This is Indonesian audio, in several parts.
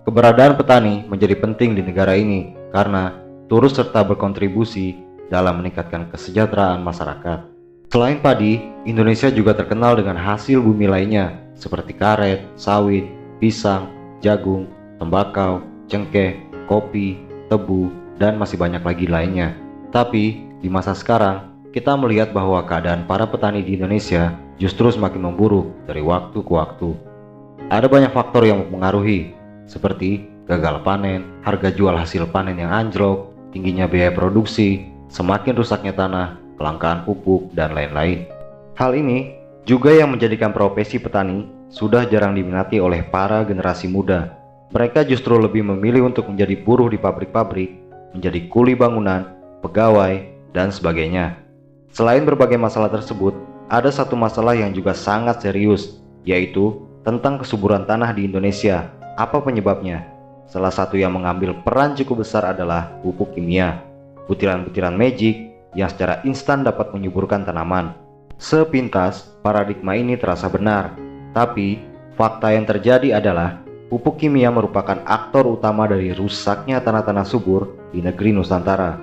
Keberadaan petani menjadi penting di negara ini karena turut serta berkontribusi dalam meningkatkan kesejahteraan masyarakat. Selain padi, Indonesia juga terkenal dengan hasil bumi lainnya seperti karet, sawit, pisang, jagung, tembakau, cengkeh, kopi, tebu, dan masih banyak lagi lainnya. Tapi di masa sekarang, kita melihat bahwa keadaan para petani di Indonesia justru semakin memburuk dari waktu ke waktu. Ada banyak faktor yang mempengaruhi, seperti gagal panen, harga jual hasil panen yang anjlok, tingginya biaya produksi, semakin rusaknya tanah, kelangkaan pupuk, dan lain-lain. Hal ini juga yang menjadikan profesi petani sudah jarang diminati oleh para generasi muda. Mereka justru lebih memilih untuk menjadi buruh di pabrik-pabrik, menjadi kuli bangunan, pegawai, dan sebagainya. Selain berbagai masalah tersebut, ada satu masalah yang juga sangat serius, yaitu tentang kesuburan tanah di Indonesia. Apa penyebabnya? Salah satu yang mengambil peran cukup besar adalah pupuk kimia, butiran-butiran magic yang secara instan dapat menyuburkan tanaman. Sepintas, paradigma ini terasa benar, tapi fakta yang terjadi adalah pupuk kimia merupakan aktor utama dari rusaknya tanah-tanah subur di negeri Nusantara.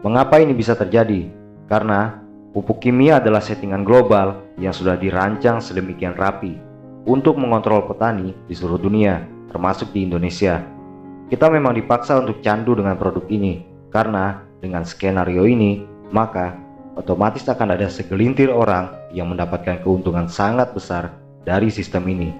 Mengapa ini bisa terjadi? Karena pupuk kimia adalah settingan global yang sudah dirancang sedemikian rapi untuk mengontrol petani di seluruh dunia, termasuk di Indonesia. Kita memang dipaksa untuk candu dengan produk ini, karena dengan skenario ini, maka otomatis akan ada segelintir orang yang mendapatkan keuntungan sangat besar dari sistem ini.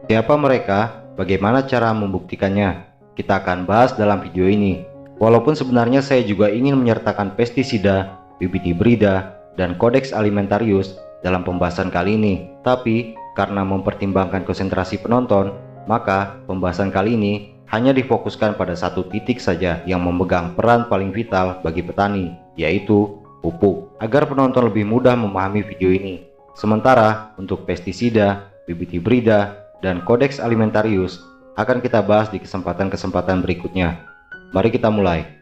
Siapa mereka? Bagaimana cara membuktikannya? Kita akan bahas dalam video ini. Walaupun sebenarnya saya juga ingin menyertakan pestisida, bibit hibrida, dan kodeks alimentarius dalam pembahasan kali ini, tapi karena mempertimbangkan konsentrasi penonton, maka pembahasan kali ini hanya difokuskan pada satu titik saja yang memegang peran paling vital bagi petani, yaitu pupuk, agar penonton lebih mudah memahami video ini. Sementara untuk pestisida, bibit hibrida, dan kodeks alimentarius akan kita bahas di kesempatan-kesempatan berikutnya. Mari kita mulai.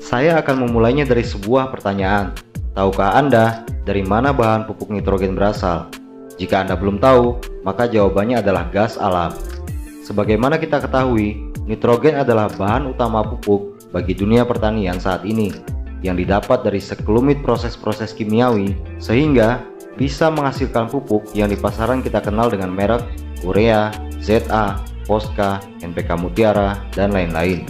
Saya akan memulainya dari sebuah pertanyaan. Tahukah Anda dari mana bahan pupuk nitrogen berasal? Jika Anda belum tahu, maka jawabannya adalah gas alam. Sebagaimana kita ketahui, nitrogen adalah bahan utama pupuk bagi dunia pertanian saat ini, yang didapat dari sekelumit proses-proses kimiawi sehingga bisa menghasilkan pupuk yang di pasaran kita kenal dengan merek Urea, ZA, Posca, NPK Mutiara, dan lain-lain,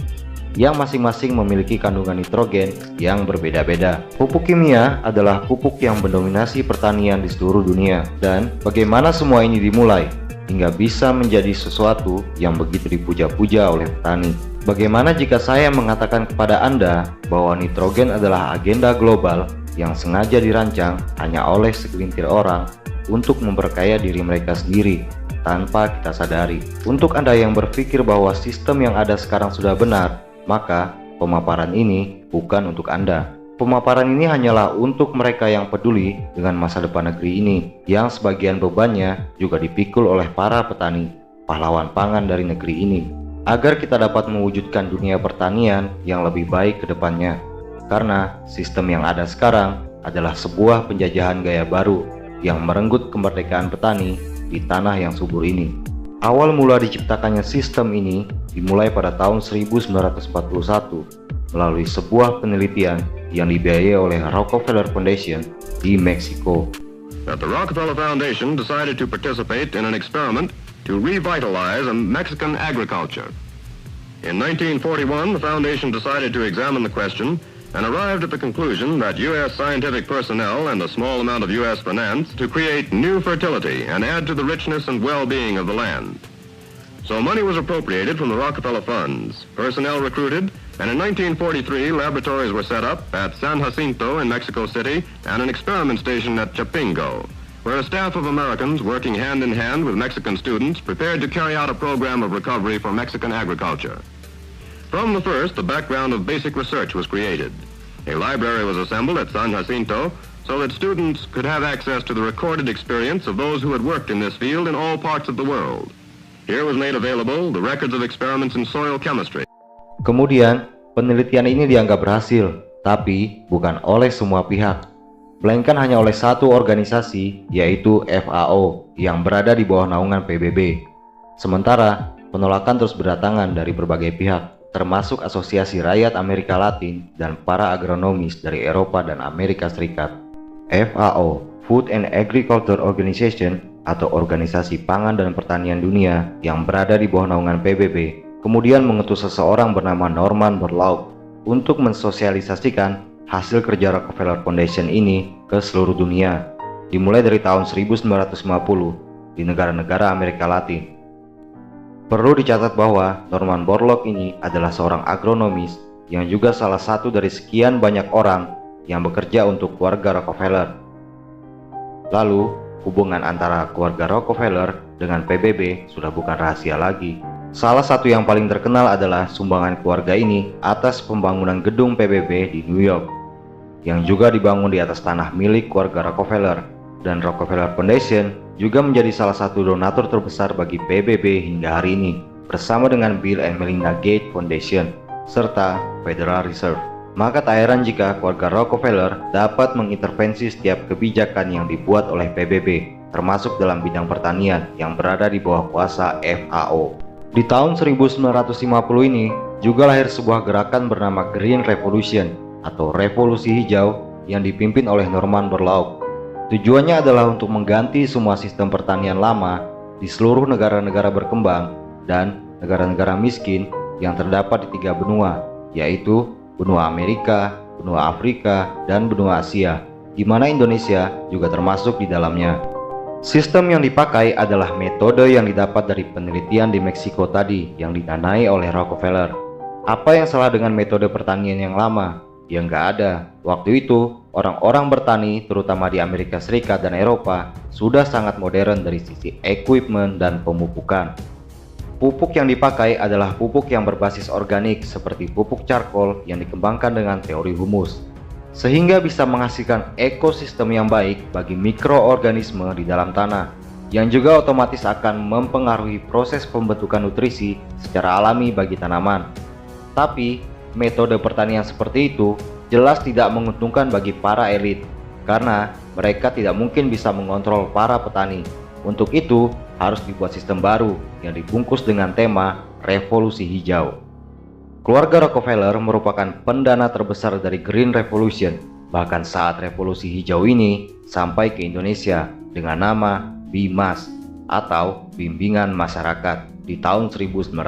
yang masing-masing memiliki kandungan nitrogen yang berbeda-beda. Pupuk kimia adalah pupuk yang mendominasi pertanian di seluruh dunia. Dan bagaimana semua ini dimulai hingga bisa menjadi sesuatu yang begitu dipuja-puja oleh petani? Bagaimana jika saya mengatakan kepada Anda bahwa nitrogen adalah agenda global yang sengaja dirancang hanya oleh segelintir orang untuk memperkaya diri mereka sendiri tanpa kita sadari? Untuk Anda yang berpikir bahwa sistem yang ada sekarang sudah benar, maka pemaparan ini bukan untuk Anda. Pemaparan ini hanyalah untuk mereka yang peduli dengan masa depan negeri ini, yang sebagian bebannya juga dipikul oleh para petani, pahlawan pangan dari negeri ini, agar kita dapat mewujudkan dunia pertanian yang lebih baik ke depannya. Karena sistem yang ada sekarang adalah sebuah penjajahan gaya baru yang merenggut kemerdekaan petani di tanah yang subur ini. Awal mula diciptakannya sistem ini dimulai pada tahun 1941 melalui sebuah penelitian yang dibiayai oleh Rockefeller Foundation di Meksiko. That the Rockefeller Foundation decided to participate in an experiment to revitalize Mexican agriculture. In 1941, the foundation decided to examine the question and arrived at the conclusion that U.S. scientific personnel and a small amount of U.S. finance to create new fertility and add to the richness and well-being of the land. So money was appropriated from the Rockefeller funds, personnel recruited, and in 1943 laboratories were set up at San Jacinto in Mexico City and an experiment station at Chapingo, where a staff of Americans working hand in hand with Mexican students prepared to carry out a program of recovery for Mexican agriculture. From the first, the background of basic research was created. A library was assembled at San Jacinto so that students could have access to the recorded experience of those who had worked in this field in all parts of the world. Here was made available the records of experiments in soil chemistry. Kemudian, Penelitian ini dianggap berhasil, tapi bukan oleh semua pihak, melainkan hanya oleh satu organisasi, yaitu FAO, yang berada di bawah naungan PBB. Sementara, penolakan terus berdatangan dari berbagai pihak, termasuk Asosiasi Rakyat Amerika Latin dan para agronomis dari Eropa dan Amerika Serikat. FAO, Food and Agriculture Organization, atau Organisasi Pangan dan Pertanian Dunia yang berada di bawah naungan PBB, kemudian mengutus seseorang bernama Norman Borlaug untuk mensosialisasikan hasil kerja Rockefeller Foundation ini ke seluruh dunia, dimulai dari tahun 1950 di negara-negara Amerika Latin. Perlu dicatat bahwa Norman Borlaug ini adalah seorang agronomis yang juga salah satu dari sekian banyak orang yang bekerja untuk keluarga Rockefeller. Lalu, hubungan antara keluarga Rockefeller dengan PBB sudah bukan rahasia lagi. Salah satu yang paling terkenal adalah sumbangan keluarga ini atas pembangunan gedung PBB di New York, yang juga dibangun di atas tanah milik keluarga Rockefeller, dan Rockefeller Foundation juga menjadi salah satu donatur terbesar bagi PBB hingga hari ini, bersama dengan Bill and Melinda Gates Foundation, serta Federal Reserve. Maka tak heran jika keluarga Rockefeller dapat mengintervensi setiap kebijakan yang dibuat oleh PBB, termasuk dalam bidang pertanian yang berada di bawah kuasa FAO. Di tahun 1950 ini juga lahir sebuah gerakan bernama Green Revolution atau Revolusi Hijau yang dipimpin oleh Norman Borlaug. Tujuannya adalah untuk mengganti semua sistem pertanian lama di seluruh negara-negara berkembang dan negara-negara miskin yang terdapat di 3 benua, yaitu benua Amerika, benua Afrika, dan benua Asia, di mana Indonesia juga termasuk di dalamnya. Sistem yang dipakai adalah metode yang didapat dari penelitian di Meksiko tadi yang didanai oleh Rockefeller. Apa yang salah dengan metode pertanian yang lama? Ya nggak ada. Waktu itu, orang-orang bertani, terutama di Amerika Serikat dan Eropa, sudah sangat modern dari sisi equipment dan pemupukan. Pupuk yang dipakai adalah pupuk yang berbasis organik seperti pupuk charcoal yang dikembangkan dengan teori humus, sehingga bisa menghasilkan ekosistem yang baik bagi mikroorganisme di dalam tanah, yang juga otomatis akan mempengaruhi proses pembentukan nutrisi secara alami bagi tanaman. Tapi, metode pertanian seperti itu jelas tidak menguntungkan bagi para elit, karena mereka tidak mungkin bisa mengontrol para petani. Untuk itu, harus dibuat sistem baru yang dibungkus dengan tema Revolusi Hijau. Keluarga Rockefeller merupakan pendana terbesar dari Green Revolution, bahkan saat Revolusi Hijau ini sampai ke Indonesia dengan nama BIMAS atau Bimbingan Masyarakat di tahun 1965.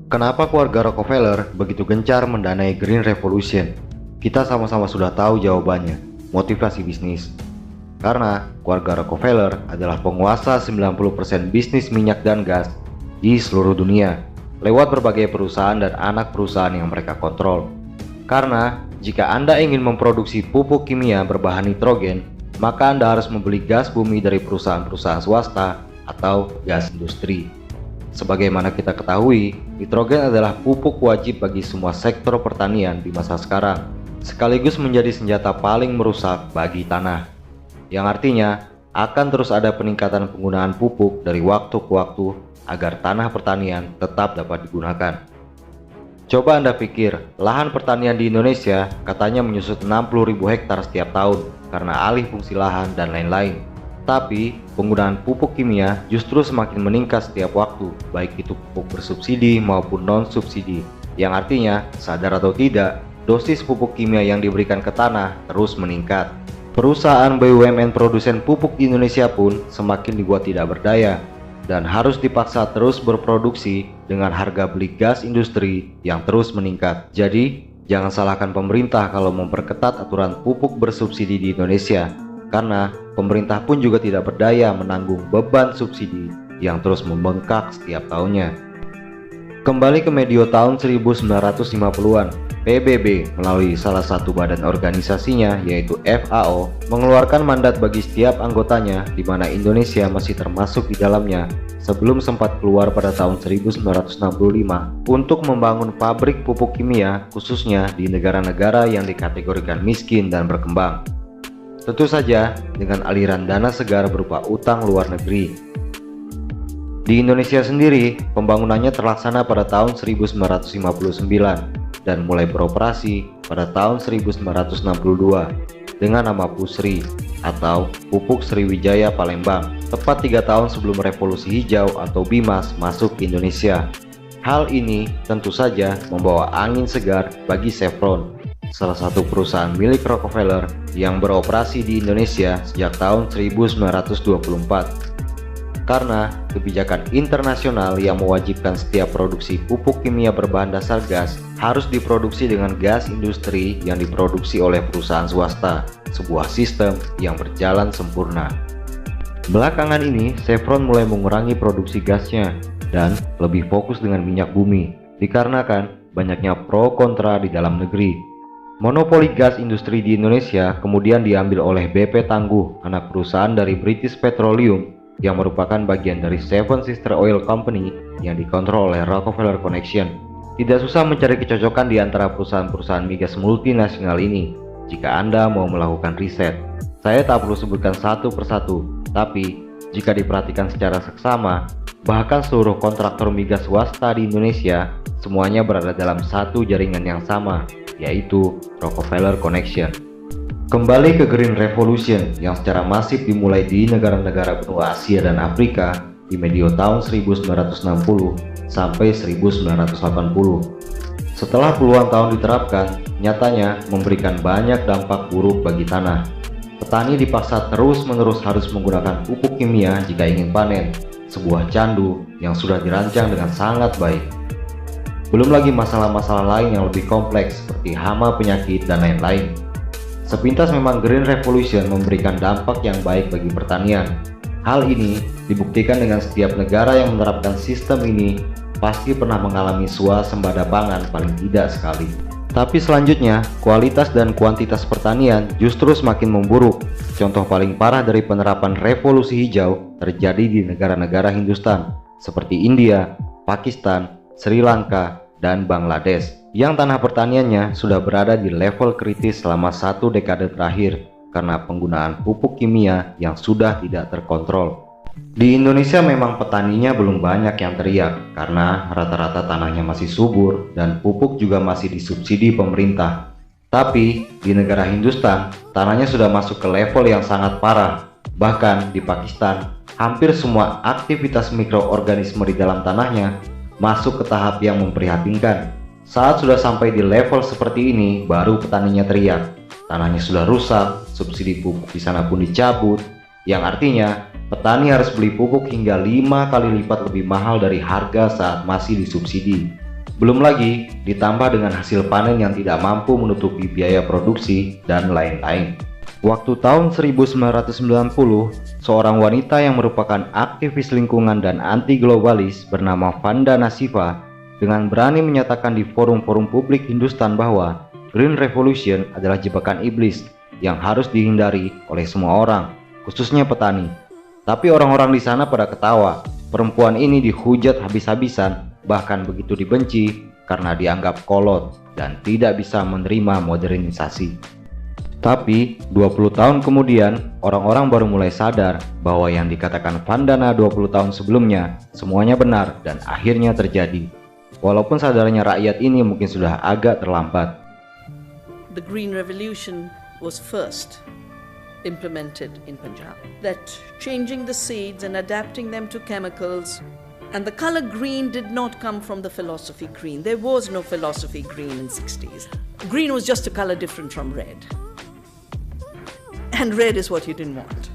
Kenapa keluarga Rockefeller begitu gencar mendanai Green Revolution? Kita sama-sama sudah tahu jawabannya, motivasi bisnis. Karena keluarga Rockefeller adalah penguasa 90% bisnis minyak dan gas di seluruh dunia, lewat berbagai perusahaan dan anak perusahaan yang mereka kontrol. Karena jika Anda ingin memproduksi pupuk kimia berbahan nitrogen, maka Anda harus membeli gas bumi dari perusahaan-perusahaan swasta atau gas industri. Sebagaimana kita ketahui, nitrogen adalah pupuk wajib bagi semua sektor pertanian di masa sekarang, sekaligus menjadi senjata paling merusak bagi tanah, yang artinya akan terus ada peningkatan penggunaan pupuk dari waktu ke waktu agar tanah pertanian tetap dapat digunakan. Coba Anda pikir, lahan pertanian di Indonesia katanya menyusut 60.000 hektar setiap tahun karena alih fungsi lahan dan lain-lain. Tapi, penggunaan pupuk kimia justru semakin meningkat setiap waktu, baik itu pupuk bersubsidi maupun non-subsidi, yang artinya, sadar atau tidak, dosis pupuk kimia yang diberikan ke tanah terus meningkat. Perusahaan BUMN produsen pupuk di Indonesia pun semakin dibuat tidak berdaya, dan harus dipaksa terus berproduksi dengan harga beli gas industri yang terus meningkat. Jadi, jangan salahkan pemerintah kalau memperketat aturan pupuk bersubsidi di Indonesia, karena pemerintah pun juga tidak berdaya menanggung beban subsidi yang terus membengkak setiap tahunnya. Kembali ke medio tahun 1950-an, PBB melalui salah satu badan organisasinya yaitu FAO mengeluarkan mandat bagi setiap anggotanya, di mana Indonesia masih termasuk di dalamnya, sebelum sempat keluar pada tahun 1965 untuk membangun pabrik pupuk kimia khususnya di negara-negara yang dikategorikan miskin dan berkembang. Tentu saja dengan aliran dana segar berupa utang luar negeri. Di Indonesia sendiri, pembangunannya terlaksana pada tahun 1959 dan mulai beroperasi pada tahun 1962 dengan nama Pusri atau Pupuk Sriwijaya Palembang, tepat 3 tahun sebelum Revolusi Hijau atau BIMAS masuk ke Indonesia. Hal ini tentu saja membawa angin segar bagi Chevron, salah satu perusahaan milik Rockefeller yang beroperasi di Indonesia sejak tahun 1924. Karena kebijakan internasional yang mewajibkan setiap produksi pupuk kimia berbahan dasar gas harus diproduksi dengan gas industri yang diproduksi oleh perusahaan swasta, sebuah sistem yang berjalan sempurna. Belakangan ini, Chevron mulai mengurangi produksi gasnya dan lebih fokus dengan minyak bumi, dikarenakan banyaknya pro kontra di dalam negeri. Monopoli gas industri di Indonesia kemudian diambil oleh BP Tangguh, anak perusahaan dari British Petroleum, yang merupakan bagian dari Seven Sister Oil Company yang dikontrol oleh Rockefeller Connection. Tidak susah mencari kecocokan di antara perusahaan-perusahaan migas multinasional ini jika Anda mau melakukan riset. Saya tak perlu sebutkan satu persatu, tapi jika diperhatikan secara seksama, bahkan seluruh kontraktor migas swasta di Indonesia semuanya berada dalam satu jaringan yang sama, yaitu Rockefeller Connection. Kembali ke Green Revolution yang secara masif dimulai di negara-negara benua Asia dan Afrika di medio tahun 1960 sampai 1980. Setelah puluhan tahun diterapkan, nyatanya memberikan banyak dampak buruk bagi tanah. Petani dipaksa terus-menerus harus menggunakan pupuk kimia jika ingin panen, sebuah candu yang sudah dirancang dengan sangat baik. Belum lagi masalah-masalah lain yang lebih kompleks seperti hama, penyakit, dan lain-lain. Sepintas memang Green Revolution memberikan dampak yang baik bagi pertanian. Hal ini dibuktikan dengan setiap negara yang menerapkan sistem ini pasti pernah mengalami swasembada pangan paling tidak sekali. Tapi selanjutnya, kualitas dan kuantitas pertanian justru semakin memburuk. Contoh paling parah dari penerapan revolusi hijau terjadi di negara-negara Hindustan seperti India, Pakistan, Sri Lanka, dan Bangladesh, yang tanah pertaniannya sudah berada di level kritis selama 1 dekade terakhir karena penggunaan pupuk kimia yang sudah tidak terkontrol. Di Indonesia memang petaninya belum banyak yang teriak karena rata-rata tanahnya masih subur dan pupuk juga masih disubsidi pemerintah. Tapi di negara Hindustan, tanahnya sudah masuk ke level yang sangat parah. Bahkan di Pakistan, hampir semua aktivitas mikroorganisme di dalam tanahnya masuk ke tahap yang memprihatinkan. Saat sudah sampai di level seperti ini, baru petaninya teriak. Tanahnya sudah rusak, subsidi pupuk di sana pun dicabut, yang artinya petani harus beli pupuk hingga 5 kali lipat lebih mahal dari harga saat masih disubsidi. Belum lagi ditambah dengan hasil panen yang tidak mampu menutupi biaya produksi dan lain-lain. Waktu tahun 1990, seorang wanita yang merupakan aktivis lingkungan dan anti-globalis bernama Vanda Nasifa dengan berani menyatakan di forum-forum publik Hindustan bahwa Green Revolution adalah jebakan iblis yang harus dihindari oleh semua orang, khususnya petani. Tapi orang-orang di sana pada ketawa. Perempuan ini dihujat habis-habisan, bahkan begitu dibenci karena dianggap kolot dan tidak bisa menerima modernisasi. Tapi 20 tahun kemudian, orang-orang baru mulai sadar bahwa yang dikatakan Vandana 20 tahun sebelumnya semuanya benar dan akhirnya terjadi. Walaupun sadarnya rakyat ini mungkin sudah agak terlambat. The Green Revolution was first implemented in Punjab. That changing the seeds and adapting them to chemicals. And the color green did not come from the philosophy green. There was no philosophy green in 60s. Green was just a color different from red. And red is what you didn't want.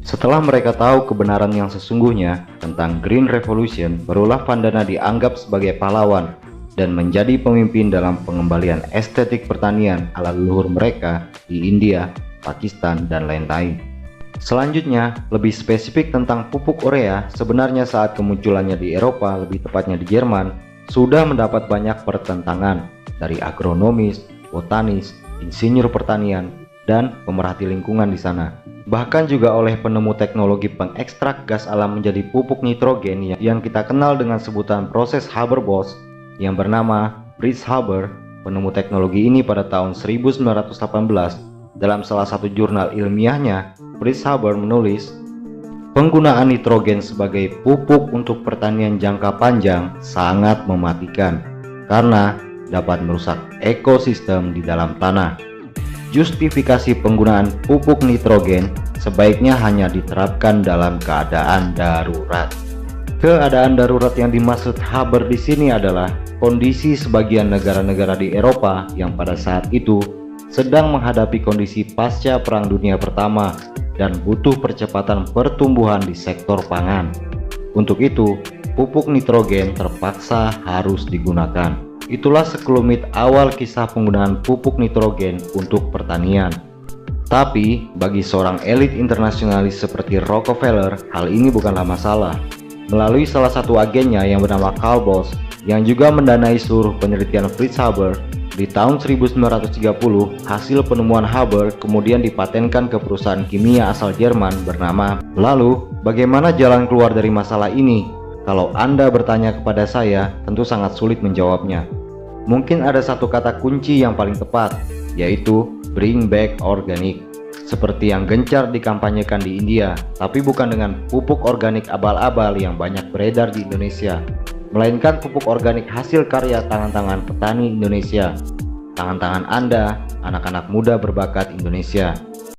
Setelah mereka tahu kebenaran yang sesungguhnya tentang Green Revolution, barulah Vandana dianggap sebagai pahlawan dan menjadi pemimpin dalam pengembalian estetik pertanian ala leluhur mereka di India, Pakistan, dan lain-lain. Selanjutnya, lebih spesifik tentang pupuk urea, sebenarnya saat kemunculannya di Eropa, lebih tepatnya di Jerman, sudah mendapat banyak pertentangan dari agronomis, botanis, insinyur pertanian, dan pemerhati lingkungan di sana. Bahkan juga oleh penemu teknologi pengekstrak gas alam menjadi pupuk nitrogen yang kita kenal dengan sebutan proses Haber-Bosch yang bernama Fritz Haber. Penemu teknologi ini pada tahun 1918 dalam salah satu jurnal ilmiahnya, Fritz Haber menulis, penggunaan nitrogen sebagai pupuk untuk pertanian jangka panjang sangat mematikan karena dapat merusak ekosistem di dalam tanah. Justifikasi penggunaan pupuk nitrogen sebaiknya hanya diterapkan dalam keadaan darurat. Keadaan darurat yang dimaksud Haber di sini adalah kondisi sebagian negara-negara di Eropa yang pada saat itu sedang menghadapi kondisi pasca Perang Dunia Pertama dan butuh percepatan pertumbuhan di sektor pangan. Untuk itu, pupuk nitrogen terpaksa harus digunakan. Itulah sekelumit awal kisah penggunaan pupuk nitrogen untuk pertanian. Tapi, bagi seorang elit internasionalis seperti Rockefeller, hal ini bukanlah masalah. Melalui salah satu agennya yang bernama Carl Bosch, yang juga mendanai seluruh penelitian Fritz Haber, di tahun 1930, hasil penemuan Haber kemudian dipatenkan ke perusahaan kimia asal Jerman bernama. Lalu, bagaimana jalan keluar dari masalah ini? Kalau Anda bertanya kepada saya, tentu sangat sulit menjawabnya. Mungkin ada satu kata kunci yang paling tepat, yaitu bring back organic. Seperti yang gencar dikampanyekan di India, tapi bukan dengan pupuk organik abal-abal yang banyak beredar di Indonesia, melainkan pupuk organik hasil karya tangan-tangan petani Indonesia, tangan-tangan Anda, anak-anak muda berbakat Indonesia.